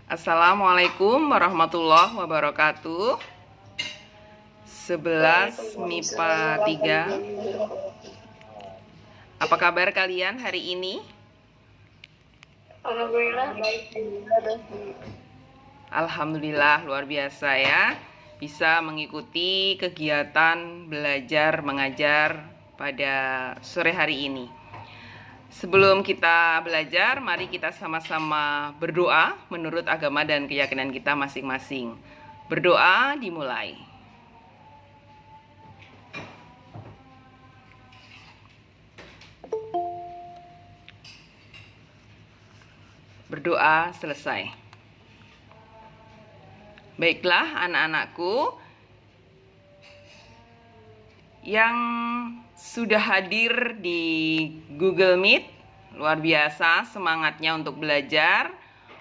Assalamualaikum warahmatullahi wabarakatuh. 11 MIPA 3. Apa kabar kalian hari ini? Alhamdulillah baik. Alhamdulillah luar biasa ya. Bisa mengikuti kegiatan belajar mengajar pada sore hari ini. Sebelum kita belajar, mari kita sama-sama berdoa menurut agama dan keyakinan kita masing-masing. Berdoa dimulai. Berdoa selesai. Baiklah anak-anakku yang sudah hadir di Google Meet, luar biasa semangatnya untuk belajar.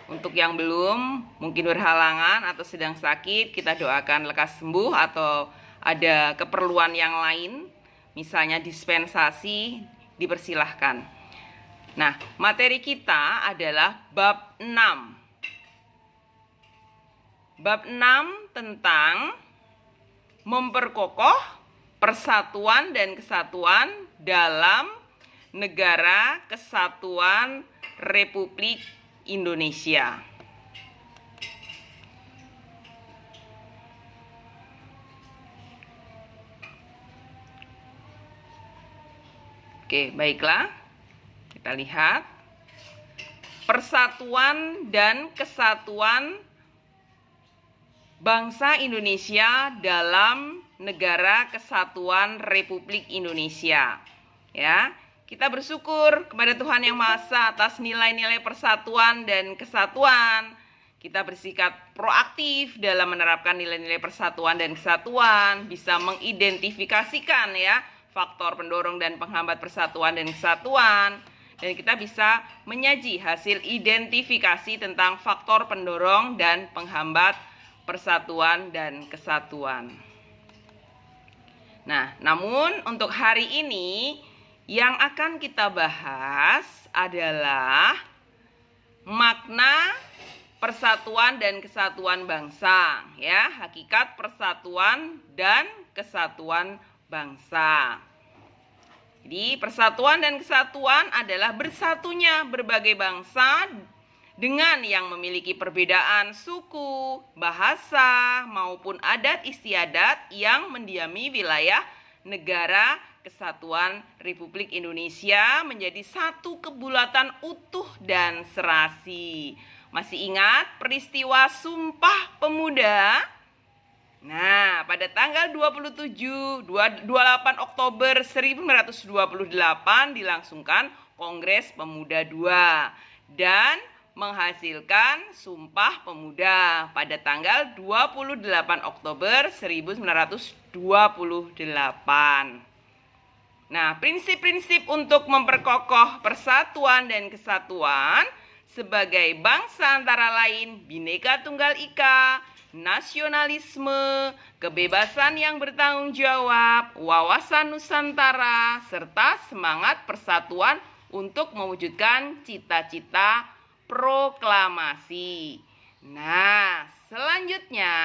Untuk yang belum, mungkin berhalangan atau sedang sakit, kita doakan lekas sembuh atau ada keperluan yang lain, misalnya dispensasi, dipersilahkan. Nah, materi kita adalah bab 6. Bab 6 tentang memperkokoh persatuan dan kesatuan dalam Negara Kesatuan Republik Indonesia. Oke, baiklah. Kita lihat persatuan dan kesatuan bangsa Indonesia dalam Negara Kesatuan Republik Indonesia. Ya, kita bersyukur kepada Tuhan Yang Maha Esa atas nilai-nilai persatuan dan kesatuan. Kita bersikap proaktif dalam menerapkan nilai-nilai persatuan dan kesatuan, bisa mengidentifikasikan ya faktor pendorong dan penghambat persatuan dan kesatuan. Dan kita bisa menyaji hasil identifikasi tentang faktor pendorong dan penghambat persatuan dan kesatuan. Nah, namun untuk hari ini yang akan kita bahas adalah makna persatuan dan kesatuan bangsa, ya, hakikat persatuan dan kesatuan bangsa. Jadi, persatuan dan kesatuan adalah bersatunya berbagai bangsa dengan yang memiliki perbedaan suku, bahasa, maupun adat istiadat yang mendiami wilayah Negara Kesatuan Republik Indonesia menjadi satu kebulatan utuh dan serasi. Masih ingat peristiwa Sumpah Pemuda? Nah, pada tanggal 28 Oktober 1928 dilangsungkan Kongres Pemuda II dan menghasilkan Sumpah Pemuda pada tanggal 28 Oktober 1928. Nah, prinsip-prinsip untuk memperkokoh persatuan dan kesatuan sebagai bangsa antara lain Bhinneka Tunggal Ika, nasionalisme, kebebasan yang bertanggung jawab, wawasan Nusantara, serta semangat persatuan untuk mewujudkan cita-cita proklamasi. Nah, selanjutnya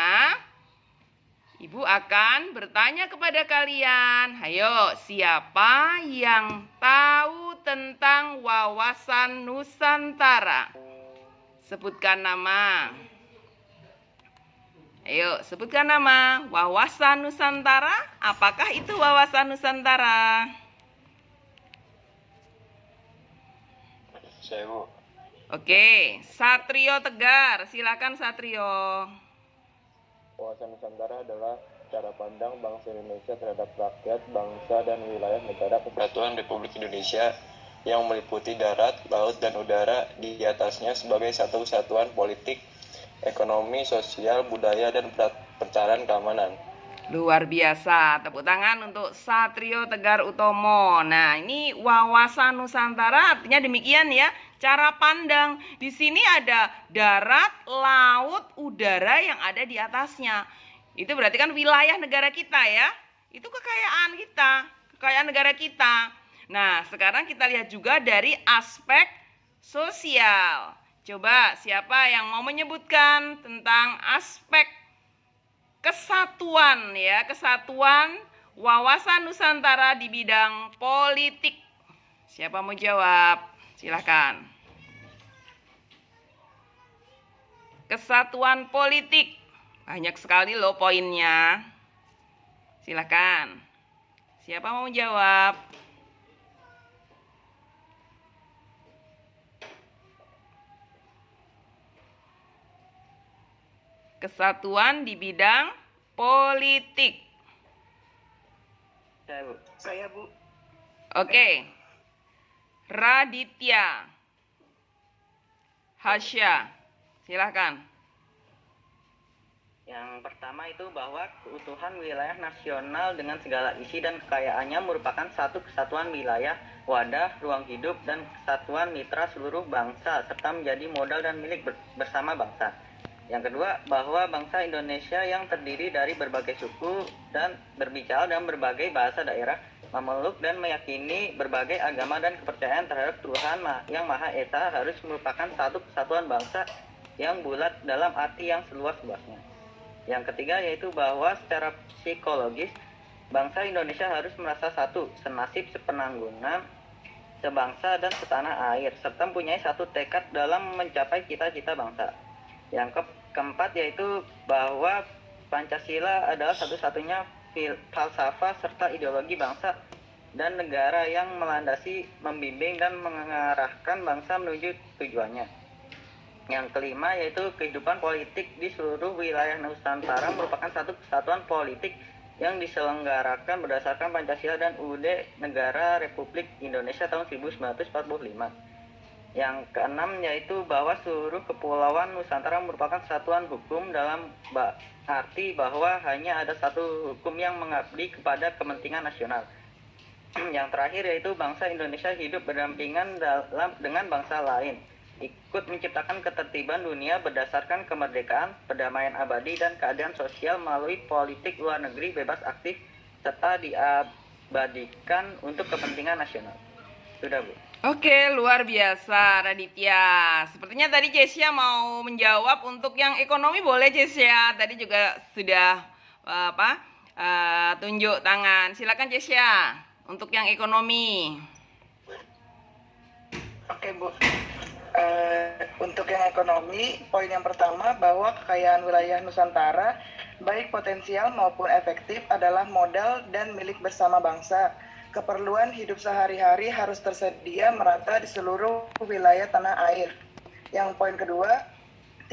Ibu akan bertanya kepada kalian. Ayo, siapa yang tahu tentang wawasan Nusantara? Sebutkan nama. Ayo, sebutkan nama. Wawasan Nusantara, apakah itu wawasan Nusantara? Saya, Bu. Oke, Satrio Tegar, silakan Satrio. Wawasan Nusantara adalah cara pandang bangsa Indonesia terhadap rakyat, bangsa, dan wilayah Negara Kesatuan Republik Indonesia yang meliputi darat, laut, dan udara di atasnya sebagai satu kesatuan politik, ekonomi, sosial, budaya, dan pertahanan keamanan. Luar biasa, tepuk tangan untuk Satrio Tegar Utomo. Nah, ini wawasan Nusantara artinya demikian ya, cara pandang. Di sini ada darat, laut, udara yang ada di atasnya. Itu berarti kan wilayah negara kita ya. Itu kekayaan kita, kekayaan negara kita. Nah, sekarang kita lihat juga dari aspek sosial. Coba siapa yang mau menyebutkan tentang aspek kesatuan ya, kesatuan wawasan Nusantara di bidang politik. Siapa mau jawab? Silakan. Kesatuan politik. Banyak sekali loh poinnya. Silakan. Siapa mau jawab? Kesatuan di bidang politik. Saya, Bu. Oke. Raditya. Hasya. Silakan. Yang pertama itu bahwa keutuhan wilayah nasional dengan segala isi dan kekayaannya merupakan satu kesatuan wilayah, wadah, ruang hidup, dan kesatuan mitra seluruh bangsa, serta menjadi modal dan milik bersama bangsa. Yang kedua, bahwa bangsa Indonesia yang terdiri dari berbagai suku dan berbicara dalam berbagai bahasa daerah, memeluk dan meyakini berbagai agama dan kepercayaan terhadap Tuhan yang Maha Esa harus merupakan satu kesatuan bangsa yang bulat dalam arti yang seluas-luasnya. Yang ketiga yaitu bahwa secara psikologis bangsa Indonesia harus merasa satu, senasib, sepenanggungan, sebangsa dan setanah air, serta mempunyai satu tekad dalam mencapai cita-cita bangsa. Yang keempat yaitu bahwa Pancasila adalah satu-satunya falsafah serta ideologi bangsa dan negara yang melandasi, membimbing dan mengarahkan bangsa menuju tujuannya. Yang kelima yaitu kehidupan politik di seluruh wilayah Nusantara merupakan satu kesatuan politik yang diselenggarakan berdasarkan Pancasila dan UUD Negara Republik Indonesia tahun 1945. Yang keenam yaitu bahwa seluruh kepulauan Nusantara merupakan satuan hukum dalam arti bahwa hanya ada satu hukum yang mengabdi kepada kepentingan nasional. Yang terakhir yaitu bangsa Indonesia hidup berdampingan dengan bangsa lain, ikut menciptakan ketertiban dunia berdasarkan kemerdekaan, perdamaian abadi, dan keadilan sosial melalui politik luar negeri bebas aktif, serta diabadikan untuk kepentingan nasional. Sudah, Bu. Oke, luar biasa Raditya. Sepertinya tadi Jessia mau menjawab untuk yang ekonomi, boleh Jessia. Tadi juga sudah tunjuk tangan. Silakan Jessia untuk yang ekonomi. Oke, Bu. Untuk yang ekonomi, poin yang pertama bahwa kekayaan wilayah Nusantara, baik potensial maupun efektif, adalah modal dan milik bersama bangsa. Keperluan hidup sehari-hari harus tersedia merata di seluruh wilayah tanah air. Yang poin kedua,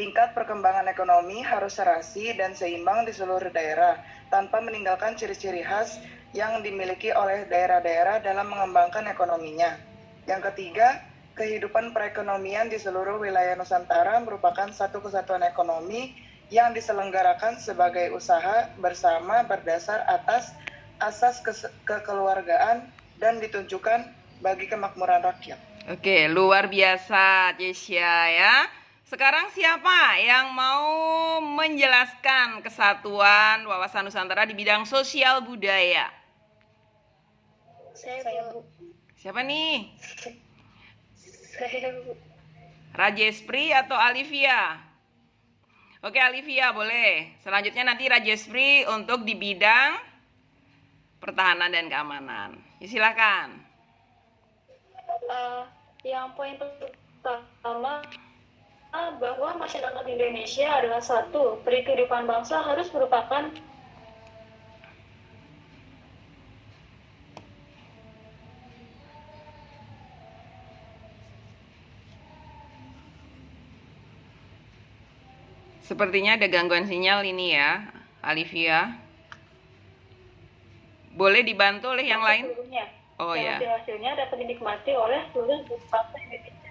tingkat perkembangan ekonomi harus serasi dan seimbang di seluruh daerah, tanpa meninggalkan ciri-ciri khas yang dimiliki oleh daerah-daerah dalam mengembangkan ekonominya. Yang ketiga, kehidupan perekonomian di seluruh wilayah Nusantara merupakan satu kesatuan ekonomi yang diselenggarakan sebagai usaha bersama berdasar atas asas kekeluargaan dan ditunjukkan bagi kemakmuran rakyat. Oke, luar biasa Jessia ya. Sekarang siapa yang mau menjelaskan kesatuan wawasan Nusantara di bidang sosial budaya? Saya, Bu. Siapa nih? Saya, Bu. Rajespri atau Alivia? Oke, Alivia boleh. Selanjutnya nanti Rajespri untuk di bidang pertahanan dan keamanan. Ya, silakan. Yang poin pertama bahwa masyarakat Indonesia adalah satu, peri kehidupan bangsa harus merupakan Sepertinya ada gangguan sinyal ini ya, Alivia. Boleh dibantu oleh yang lain? sebelumnya. Oh ya. Hasilnya dapat dinikmati oleh seluruh bangsa Indonesia.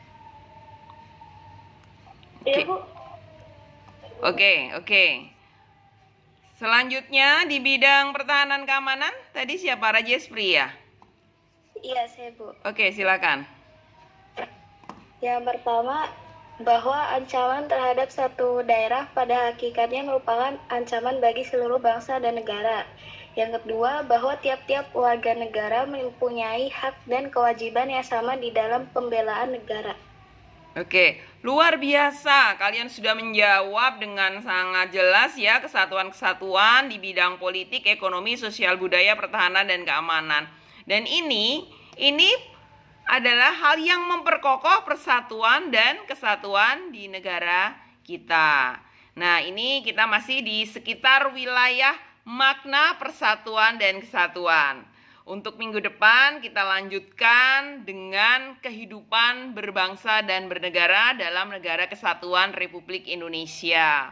Iya, Bu. Oke. Selanjutnya di bidang pertahanan keamanan, tadi siapa? Rajespri ya? Iya, saya, Bu. Oke, silakan. Yang pertama, bahwa ancaman terhadap satu daerah pada hakikatnya merupakan ancaman bagi seluruh bangsa dan negara. Yang kedua, bahwa tiap-tiap warga negara mempunyai hak dan kewajiban yang sama di dalam pembelaan negara. Oke, luar biasa. Kalian sudah menjawab dengan sangat jelas ya, kesatuan-kesatuan di bidang politik, ekonomi, sosial, budaya, pertahanan, dan keamanan. Dan ini adalah hal yang memperkokoh persatuan dan kesatuan di negara kita. Nah, ini kita masih di sekitar wilayah makna persatuan dan kesatuan. Untuk minggu depan kita lanjutkan dengan kehidupan berbangsa dan bernegara dalam Negara Kesatuan Republik Indonesia.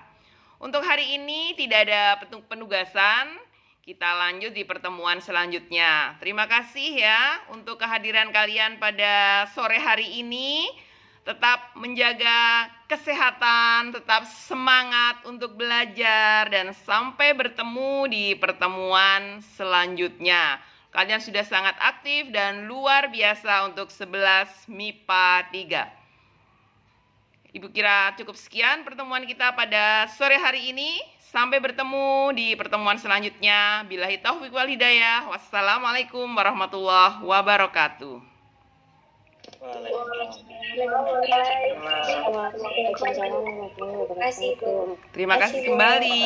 Untuk hari ini tidak ada penugasan, kita lanjut di pertemuan selanjutnya. Terima kasih ya untuk kehadiran kalian pada sore hari ini. Tetap menjaga kesehatan, tetap semangat untuk belajar, dan sampai bertemu di pertemuan selanjutnya. Kalian sudah sangat aktif dan luar biasa untuk 11 MIPA 3. Ibu kira cukup sekian pertemuan kita pada sore hari ini. Sampai bertemu di pertemuan selanjutnya. Billahi taufiq wal hidayah. Wassalamualaikum warahmatullahi wabarakatuh. Terima kasih kembali.